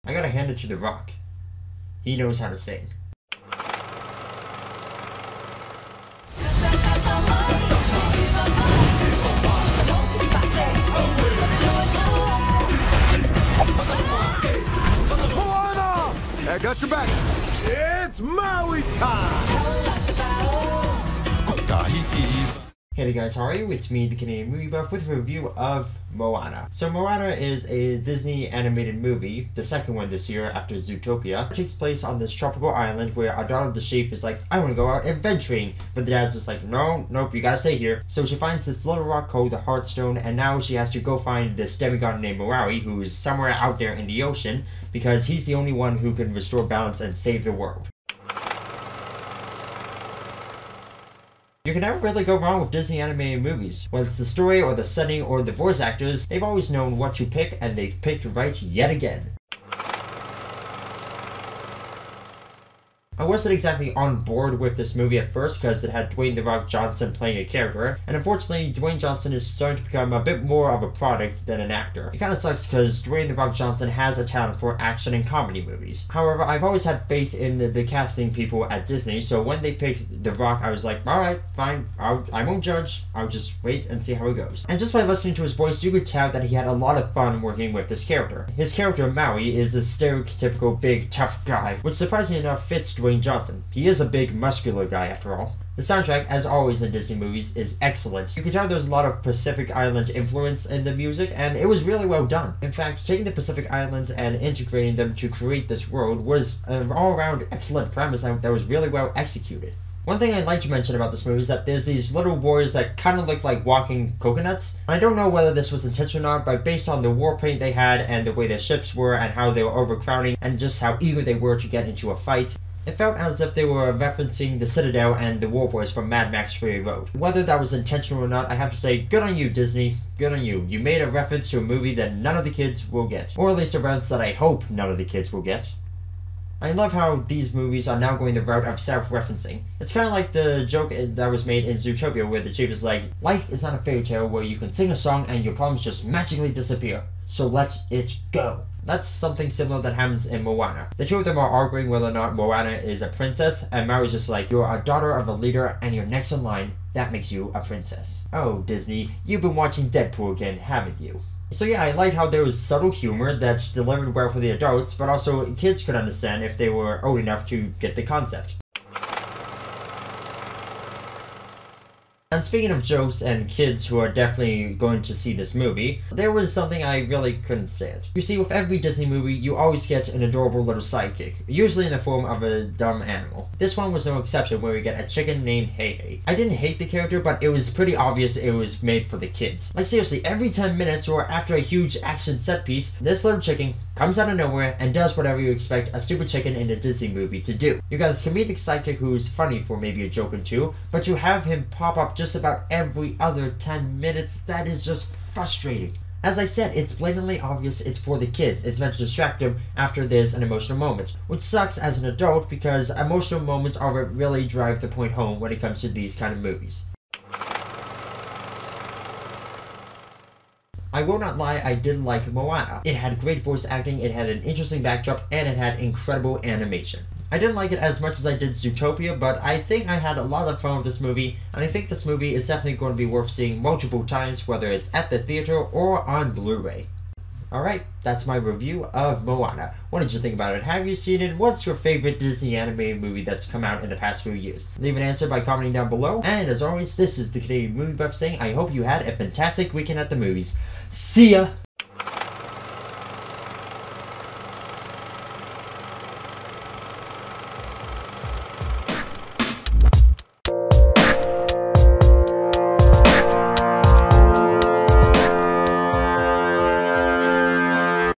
I gotta hand it to The Rock. He knows how to sing. Moana! I got your back. It's Maui time! Hey guys, how are you? It's me, the Canadian Movie Buff, with a review of Moana. So Moana is a Disney animated movie, the second one this year after Zootopia. It takes place on this tropical island where our daughter the chief is like, I want to go out adventuring, but the dad's just like, nope, you gotta stay here. So she finds this little rock called the Heartstone, and now she has to go find this demigod named Maui, who's somewhere out there in the ocean, because he's the only one who can restore balance and save the world. You can never really go wrong with Disney animated movies. Whether it's the story or the setting or the voice actors, they've always known what to pick, and they've picked right yet again. I wasn't exactly on board with this movie at first because it had Dwayne "The Rock" Johnson playing a character, and unfortunately Dwayne Johnson is starting to become a bit more of a product than an actor. It kinda sucks because Dwayne "The Rock" Johnson has a talent for action and comedy movies. However, I've always had faith in the casting people at Disney, so when they picked The Rock, I was like, alright, fine, I won't judge, I'll just wait and see how it goes. And just by listening to his voice, you could tell that he had a lot of fun working with this character. His character, Maui, is a stereotypical big, tough guy, which surprisingly enough fits Dwayne Johnson. He is a big, muscular guy after all. The soundtrack, as always in Disney movies, is excellent. You can tell there's a lot of Pacific Island influence in the music, and it was really well done. In fact, taking the Pacific Islands and integrating them to create this world was an all-around excellent premise that was really well executed. One thing I'd like to mention about this movie is that there's these little warriors that kind of look like walking coconuts. I don't know whether this was intentional or not, but based on the war paint they had and the way their ships were and how they were overcrowding and just how eager they were to get into a fight, it felt as if they were referencing the Citadel and the War Boys from Mad Max Fury Road. Whether that was intentional or not, I have to say, good on you, Disney. Good on you. You made a reference to a movie that none of the kids will get. Or at least a reference that I hope none of the kids will get. I love how these movies are now going the route of self-referencing. It's kind of like the joke that was made in Zootopia where the chief is like, life is not a fairy tale where you can sing a song and your problems just magically disappear. So let it go. That's something similar that happens in Moana. The two of them are arguing whether or not Moana is a princess, and Maui's just like, you're a daughter of a leader and you're next in line. That makes you a princess. Oh, Disney, you've been watching Deadpool again, haven't you? So yeah, I like how there was subtle humor that delivered well for the adults, but also kids could understand if they were old enough to get the concept. And speaking of jokes and kids who are definitely going to see this movie, there was something I really couldn't stand. You see, with every Disney movie, you always get an adorable little sidekick, usually in the form of a dumb animal. This one was no exception, where we get a chicken named Hey Hey. I didn't hate the character, but it was pretty obvious it was made for the kids. Like seriously, every 10 minutes or after a huge action set piece, this little chicken comes out of nowhere and does whatever you expect a stupid chicken in a Disney movie to do. You got this comedic sidekick who's funny for maybe a joke or two, but you have him pop up just about every other 10 minutes. That is just frustrating. As I said, it's blatantly obvious it's for the kids. It's meant to distract them after there's an emotional moment, which sucks as an adult because emotional moments are what really drive the point home when it comes to these kind of movies. I will not lie, I did like Moana. It had great voice acting, it had an interesting backdrop, and it had incredible animation. I didn't like it as much as I did Zootopia, but I think I had a lot of fun with this movie, and I think this movie is definitely going to be worth seeing multiple times, whether it's at the theater or on Blu-ray. Alright, that's my review of Moana. What did you think about it? Have you seen it? What's your favorite Disney animated movie that's come out in the past few years? Leave an answer by commenting down below, and as always, this is the Canadian Movie Buff saying I hope you had a fantastic weekend at the movies. See ya!